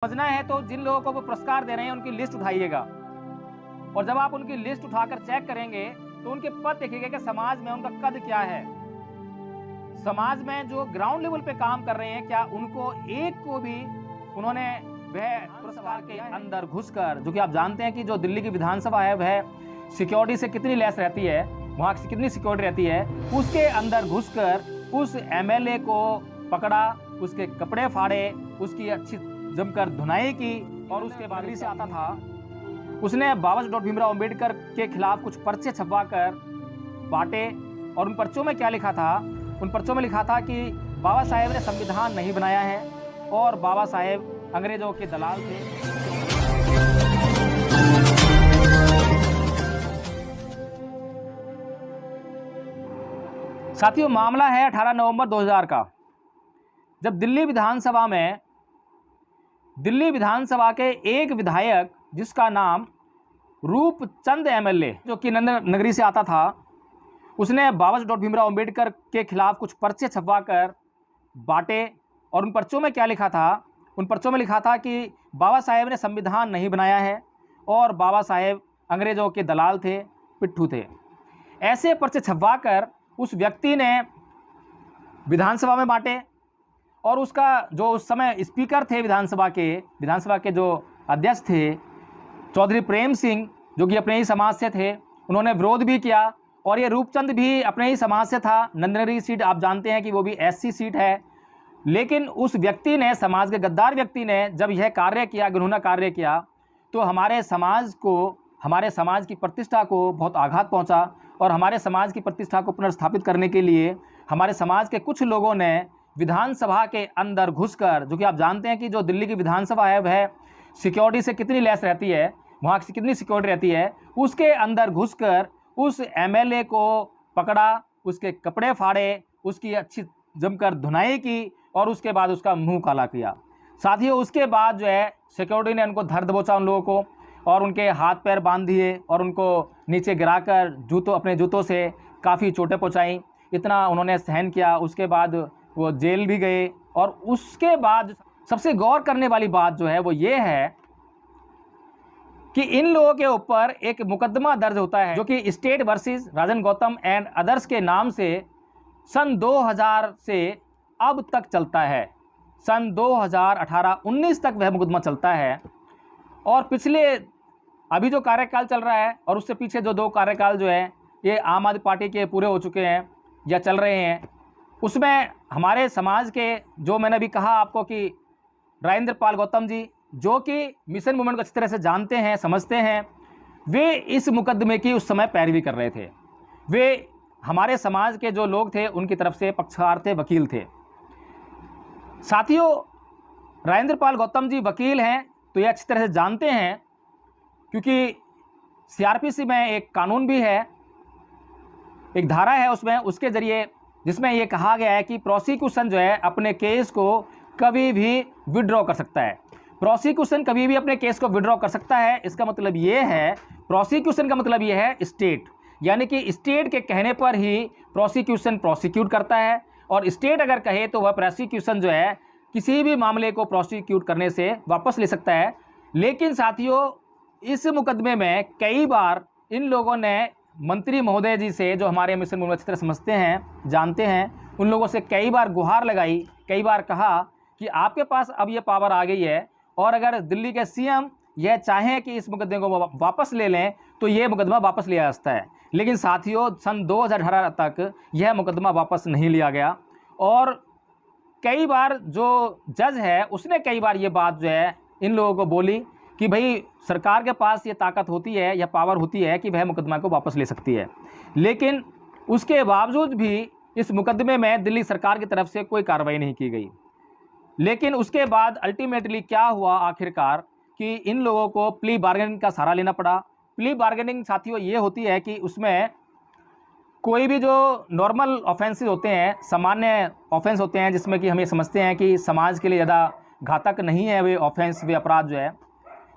समझना है तो जिन लोगों को वो पुरस्कार दे रहे हैं उनकी लिस्ट उठाइएगा, और जब आप उनकी लिस्ट उठाकर चेक करेंगे तो उनके पद देखिएगा कि समाज में उनका कद क्या है। समाज में जो ग्राउंड लेवल पे काम कर रहे हैं, क्या उनको एक को भी उन्होंने वह पुरस्कार के अंदर घुसकर, जो कि आप जानते हैं कि जो दिल्ली की विधानसभा है वह सिक्योरिटी से कितनी लैस रहती है, वहाँ कितनी सिक्योरिटी रहती है, उसके अंदर घुसकर उस एमएलए को पकड़ा, उसके कपड़े फाड़े, उसकी अच्छी जमकर धुनाई की, और उसके बाद से आता था उसने बाबा साहेब भीमराव अम्बेडकर के खिलाफ कुछ पर्चे छपवा कर बांटे। और उन पर्चों में क्या लिखा था? उन पर्चों में लिखा था कि बाबा साहेब ने संविधान नहीं बनाया है और बाबा साहेब अंग्रेजों के दलाल थे। साथियों, मामला है 18 नवंबर 2000 का, जब दिल्ली विधानसभा के एक विधायक जिसका नाम रूपचंद एमएलए, जो कि नंदनगरी से आता था, उसने बाबा साहेब भीमराव अम्बेडकर के खिलाफ कुछ पर्चे छपवा कर बांटे। और उन पर्चों में क्या लिखा था? उन पर्चों में लिखा था कि बाबा साहेब ने संविधान नहीं बनाया है और बाबा साहेब अंग्रेजों के दलाल थे, पिट्ठू थे। ऐसे पर्चे छपवा कर उस व्यक्ति ने विधानसभा में बांटे, और उसका जो उस समय स्पीकर थे विधानसभा के जो अध्यक्ष थे चौधरी प्रेम सिंह, जो कि अपने ही समाज से थे, उन्होंने विरोध भी किया। और ये रूपचंद भी अपने ही समाज से था। नंदनगरी सीट आप जानते हैं कि वो भी एससी सीट है। लेकिन उस व्यक्ति ने, समाज के गद्दार व्यक्ति ने, जब यह कार्य किया, घिनौना कार्य किया, तो हमारे समाज की प्रतिष्ठा को बहुत आघात पहुंचा। और हमारे समाज की प्रतिष्ठा को पुनर्स्थापित करने के लिए हमारे समाज के कुछ लोगों ने विधानसभा के अंदर घुसकर, जो कि आप जानते हैं कि जो दिल्ली की विधानसभा है वह सिक्योरिटी से कितनी लैस रहती है, वहाँ से कितनी सिक्योरिटी रहती है, उसके अंदर घुसकर उस एमएलए को पकड़ा, उसके कपड़े फाड़े, उसकी अच्छी जमकर धुनाई की, और उसके बाद उसका मुंह काला किया। साथियों, उसके बाद जो है सिक्योरिटी ने उनको धर दबोचा, उन लोगों को, और उनके हाथ पैर बांध दिए और उनको नीचे गिराकर अपने जूतों से काफ़ी चोटें पहुँचाई। इतना उन्होंने सहन किया। उसके बाद वो जेल भी गए। और उसके बाद सबसे गौर करने वाली बात जो है वो ये है कि इन लोगों के ऊपर एक मुकदमा दर्ज होता है, जो कि state versus Rajan Gautam and others के नाम से सन 2000 से अब तक चलता है। सन 2018-19 तक वह मुकदमा चलता है। और पिछले अभी जो कार्यकाल चल रहा है और उससे पीछे जो 2 कार्यकाल जो है ये आम आदमी पार्टी के पूरे हो चुके हैं या चल रहे हैं, उसमें हमारे समाज के, जो मैंने अभी कहा आपको कि राजेंद्र पाल गौतम जी, जो कि मिशन मूवमेंट को अच्छी तरह से जानते हैं, समझते हैं, वे इस मुकदमे की उस समय पैरवी कर रहे थे। वे हमारे समाज के जो लोग थे उनकी तरफ से पक्षकार थे, वकील थे। साथियों, राजेंद्र पाल गौतम जी वकील हैं तो ये अच्छी तरह से जानते हैं, क्योंकि सीआरपीसी में एक कानून भी है, एक धारा है उसमें, उसके ज़रिए जिसमें ये कहा गया है कि प्रोसिक्यूशन जो है अपने केस को कभी भी विड्रॉ कर सकता है। प्रोसिक्यूशन कभी भी अपने केस को विड्रॉ कर सकता है। इसका मतलब ये है, प्रोसिक्यूशन का मतलब ये है स्टेट, यानी कि स्टेट के कहने पर ही प्रोसिक्यूशन प्रोसिक्यूट करता है, और स्टेट अगर कहे तो वह प्रोसिक्यूशन जो है किसी भी मामले को प्रोसिक्यूट करने से वापस ले सकता है। लेकिन साथियों, इस मुकदमे में कई बार इन लोगों ने मंत्री महोदय जी से, जो हमारे मिशन मूवमेंट अच्छी तरह समझते हैं, जानते हैं, उन लोगों से कई बार गुहार लगाई, कई बार कहा कि आपके पास अब ये पावर आ गई है, और अगर दिल्ली के सीएम यह चाहें कि इस मुकदमे को वापस ले लें तो ये मुकदमा वापस लिया जा सकता है। लेकिन साथियों, सन 2018 तक यह मुकदमा वापस नहीं लिया गया। और कई बार जो जज है उसने कई बार ये बात जो है इन लोगों को बोली कि भाई सरकार के पास ये ताकत होती है या पावर होती है कि वह मुकदमा को वापस ले सकती है। लेकिन उसके बावजूद भी इस मुकदमे में दिल्ली सरकार की तरफ से कोई कार्रवाई नहीं की गई। लेकिन उसके बाद अल्टीमेटली क्या हुआ आखिरकार कि इन लोगों को प्ली बार्गेनिंग का सहारा लेना पड़ा। प्ली बार्गेनिंग साथियों ये होती है कि उसमें कोई भी जो नॉर्मल ऑफेंसेस होते हैं, सामान्य ऑफेंस होते हैं, जिसमें कि हम ये समझते हैं कि समाज के लिए ज़्यादा घातक नहीं है वे ऑफेंस, वे अपराध जो है,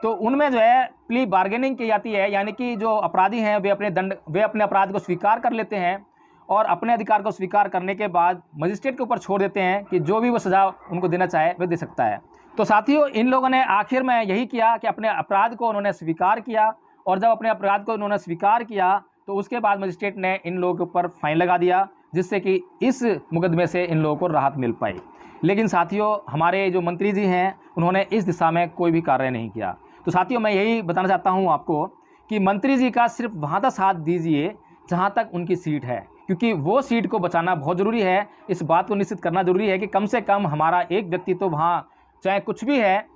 तो उनमें जो है प्ली बार्गेनिंग की जाती है। यानी कि जो अपराधी हैं वे अपने अपराध को स्वीकार कर लेते हैं, और अपने अधिकार को स्वीकार करने के बाद मजिस्ट्रेट के ऊपर छोड़ देते हैं कि जो भी वो सज़ा उनको देना चाहे वह दे सकता है। तो साथियों, इन लोगों ने आखिर में यही किया कि अपने अपराध को उन्होंने स्वीकार किया, और जब अपने अपराध को उन्होंने स्वीकार किया तो उसके बाद मजिस्ट्रेट ने इन लोगों के ऊपर फाइन लगा दिया, जिससे कि इस मुकदमे से इन लोगों को राहत मिल पाई। लेकिन साथियों, हमारे जो मंत्री जी हैं उन्होंने इस दिशा में कोई भी कार्य नहीं किया। तो साथियों, मैं यही बताना चाहता हूँ आपको कि मंत्री जी का सिर्फ वहाँ तक साथ दीजिए जहाँ तक उनकी सीट है, क्योंकि वो सीट को बचाना बहुत ज़रूरी है। इस बात को निश्चित करना ज़रूरी है कि कम से कम हमारा एक व्यक्ति तो वहाँ, चाहे कुछ भी है,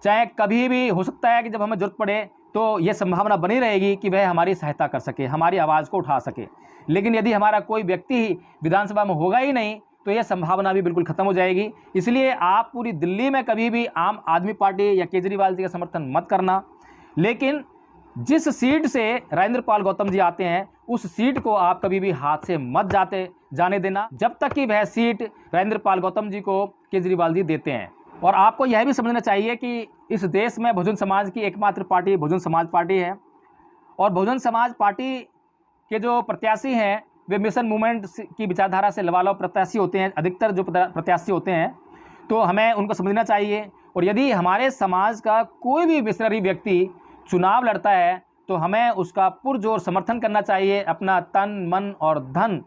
चाहे कभी भी हो सकता है कि जब हमें ज़रूरत पड़े तो ये संभावना बनी रहेगी कि वह हमारी सहायता कर सके, हमारी आवाज़ को उठा सके। लेकिन यदि हमारा कोई व्यक्ति ही विधानसभा में होगा ही नहीं तो ये संभावना भी बिल्कुल ख़त्म हो जाएगी। इसलिए आप पूरी दिल्ली में कभी भी आम आदमी पार्टी या केजरीवाल जी का समर्थन मत करना, लेकिन जिस सीट से राजेंद्र पाल गौतम जी आते हैं उस सीट को आप कभी भी हाथ से मत जाने देना, जब तक कि वह सीट राजेंद्र पाल गौतम जी को केजरीवाल जी देते हैं। और आपको यह भी समझना चाहिए कि इस देश में बहुजन समाज की एकमात्र पार्टी बहुजन समाज पार्टी है, और बहुजन समाज पार्टी के जो प्रत्याशी हैं वे मिशन मूवमेंट की विचारधारा से लबालब प्रत्याशी होते हैं। अधिकतर जो प्रत्याशी होते हैं, तो हमें उनको समझना चाहिए। और यदि हमारे समाज का कोई भी मिशनरी व्यक्ति चुनाव लड़ता है तो हमें उसका पुरजोर समर्थन करना चाहिए, अपना तन मन और धन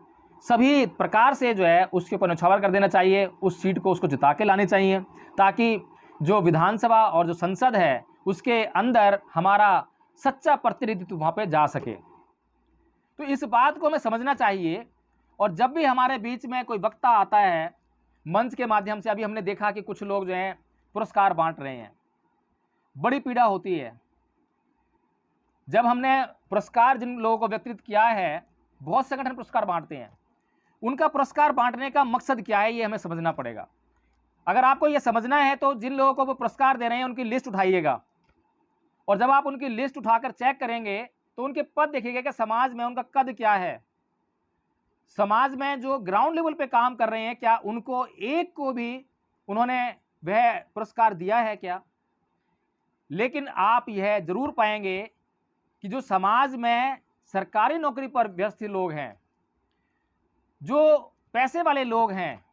सभी प्रकार से जो है उसके ऊपर न्यौछावर कर देना चाहिए, उस सीट को उसको जिता के लानी चाहिए, ताकि जो विधानसभा और जो संसद है उसके अंदर हमारा सच्चा प्रतिनिधित्व वहाँ पे जा सके। तो इस बात को हमें समझना चाहिए। और जब भी हमारे बीच में कोई वक्ता आता है मंच के माध्यम से, अभी हमने देखा कि कुछ लोग जो हैं पुरस्कार बांट रहे हैं, बड़ी पीड़ा होती है। जब हमने पुरस्कार जिन लोगों को वितरित किया है, बहुत संगठन पुरस्कार बांटते हैं, उनका पुरस्कार बांटने का मकसद क्या है ये हमें समझना पड़ेगा। अगर आपको ये समझना है तो जिन लोगों को वो पुरस्कार दे रहे हैं उनकी लिस्ट उठाइएगा, और जब आप उनकी लिस्ट उठाकर चेक करेंगे तो उनके पद देखिएगा कि समाज में उनका कद क्या है। समाज में जो ग्राउंड लेवल पे काम कर रहे हैं, क्या उनको एक को भी उन्होंने वह पुरस्कार दिया है क्या? लेकिन आप यह जरूर पाएंगे कि जो समाज में सरकारी नौकरी पर व्यस्त लोग हैं, जो पैसे वाले लोग हैं,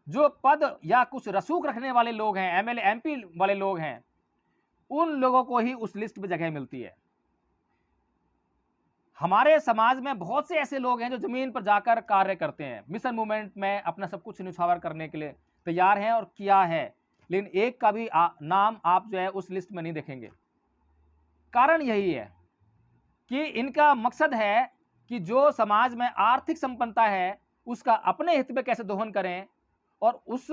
जो पद या कुछ रसूख रखने वाले लोग हैं, एमएलए एमपी वाले लोग हैं, उन लोगों को ही उस लिस्ट में जगह मिलती है। हमारे समाज में बहुत से ऐसे लोग हैं जो जमीन पर जाकर कार्य करते हैं, मिशन मूवमेंट में अपना सब कुछ न्यौछावर करने के लिए तैयार हैं और किया है, लेकिन एक का भी नाम आप जो है उस लिस्ट में नहीं देखेंगे। कारण यही है कि इनका मकसद है कि जो समाज में आर्थिक संपन्नता है उसका अपने हित में कैसे दोहन करें, और उस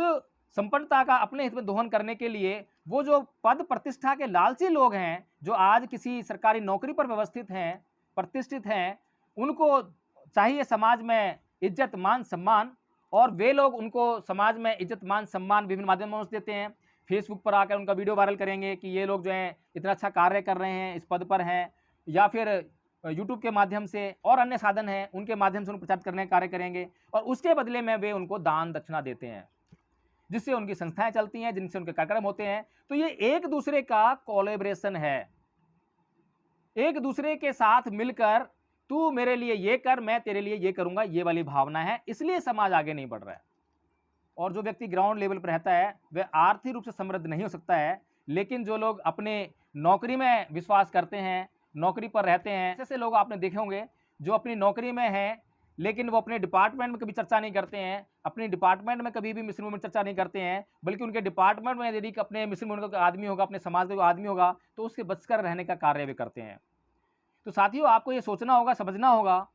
संपन्नता का अपने हित में दोहन करने के लिए वो जो पद प्रतिष्ठा के लालची लोग हैं, जो आज किसी सरकारी नौकरी पर व्यवस्थित हैं, प्रतिष्ठित हैं, उनको चाहिए समाज में इज्जत मान सम्मान, और वे लोग उनको समाज में इज्जत मान सम्मान विभिन्न माध्यमों से देते हैं। फेसबुक पर आकर उनका वीडियो वायरल करेंगे कि ये लोग जो हैं इतना अच्छा कार्य कर रहे हैं, इस पद पर हैं, या फिर यूट्यूब के माध्यम से और अन्य साधन हैं उनके माध्यम से उनको प्रचारित करने का कार्य करेंगे, और उसके बदले में वे उनको दान दक्षिणा देते हैं, जिससे उनकी संस्थाएं चलती हैं, जिनसे उनके कार्यक्रम होते हैं। तो ये एक दूसरे का कोलैबोरेशन है, एक दूसरे के साथ मिलकर तू मेरे लिए ये कर, मैं तेरे लिए ये करूंगा, ये वाली भावना है, इसलिए समाज आगे नहीं बढ़ रहा है। और जो व्यक्ति ग्राउंड लेवल पर रहता है वह आर्थिक रूप से समृद्ध नहीं हो सकता है, लेकिन जो लोग अपने नौकरी में विश्वास करते हैं, नौकरी पर रहते हैं, ऐसे लोग आपने देखे होंगे जो अपनी नौकरी में हैं लेकिन वो अपने डिपार्टमेंट में कभी चर्चा नहीं करते हैं, अपने डिपार्टमेंट में कभी भी मिशन मूवमेंट चर्चा नहीं करते हैं, बल्कि उनके डिपार्टमेंट में यदि अपने मिशन मूवमेंट का आदमी होगा, अपने समाज का आदमी होगा, तो उसके बचकर रहने का कार्य भी करते हैं। तो साथियों, आपको ये सोचना होगा, समझना होगा,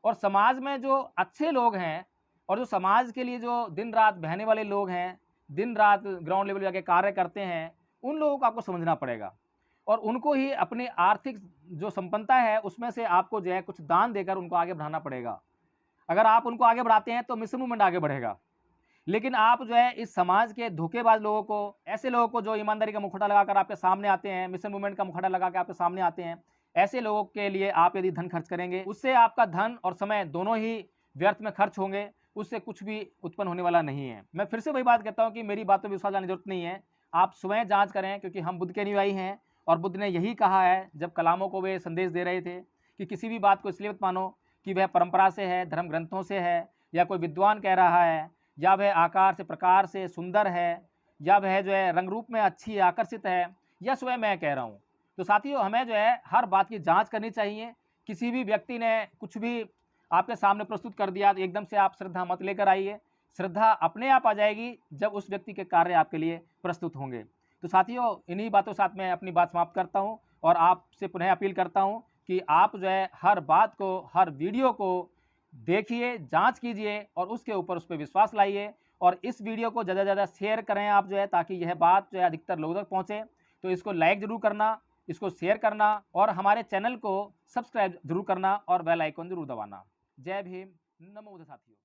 और समाज में जो अच्छे लोग हैं और जो समाज के लिए जो दिन रात बहने वाले लोग हैं, दिन रात ग्राउंड लेवल जाके कार्य करते हैं, उन लोगों को आपको समझना पड़ेगा, और उनको ही अपनी आर्थिक जो संपन्नता है उसमें से आपको जो है कुछ दान देकर उनको आगे बढ़ाना पड़ेगा। अगर आप उनको आगे बढ़ाते हैं तो मिशन मूवमेंट आगे बढ़ेगा। लेकिन आप जो है इस समाज के धोखेबाज लोगों को, ऐसे लोगों को जो ईमानदारी का मुखौटा लगाकर आपके सामने आते हैं, मिशन मूवमेंट का मुखौटा लगा के आपके सामने आते हैं, ऐसे लोगों के लिए आप यदि धन खर्च करेंगे, उससे आपका धन और समय दोनों ही व्यर्थ में खर्च होंगे, उससे कुछ भी उत्पन्न होने वाला नहीं है। मैं फिर से वही बात कहता हूँ कि मेरी बातों पर विश्वास करने की जरूरत नहीं है, आप स्वयं जाँच करें, क्योंकि हम बुद्ध के अनुयायी हैं, और बुद्ध ने यही कहा है जब कलामों को वे संदेश दे रहे थे कि किसी भी बात को इसलिए मत मानो कि वह परंपरा से है, धर्म ग्रंथों से है, या कोई विद्वान कह रहा है, या वह आकार से प्रकार से सुंदर है, या वह जो है रंग रूप में अच्छी है, आकर्षित है, या स्वयं मैं कह रहा हूँ। तो साथियों, हमें जो है हर बात की जाँच करनी चाहिए। किसी भी व्यक्ति ने कुछ भी आपके सामने प्रस्तुत कर दिया तो एकदम से आप श्रद्धा मत लेकर आइए। श्रद्धा अपने आप आ जाएगी जब उस व्यक्ति के कार्य आपके लिए प्रस्तुत होंगे। तो साथियों, इन्हीं बातों के साथ मैं अपनी बात समाप्त करता हूँ और आपसे पुनः अपील करता हूँ कि आप जो है हर बात को, हर वीडियो को देखिए, जाँच कीजिए और उसके ऊपर उस पे विश्वास लाइए और इस वीडियो को ज़्यादा से ज़्यादा शेयर करें आप जो है, ताकि यह बात जो है अधिकतर लोगों तक पहुँचे। तो इसको लाइक ज़रूर करना, इसको शेयर करना और हमारे चैनल को सब्सक्राइब ज़रूर करना और बेल आइकन ज़रूर दबाना। जय भीम, नमो बुद्ध साथियों।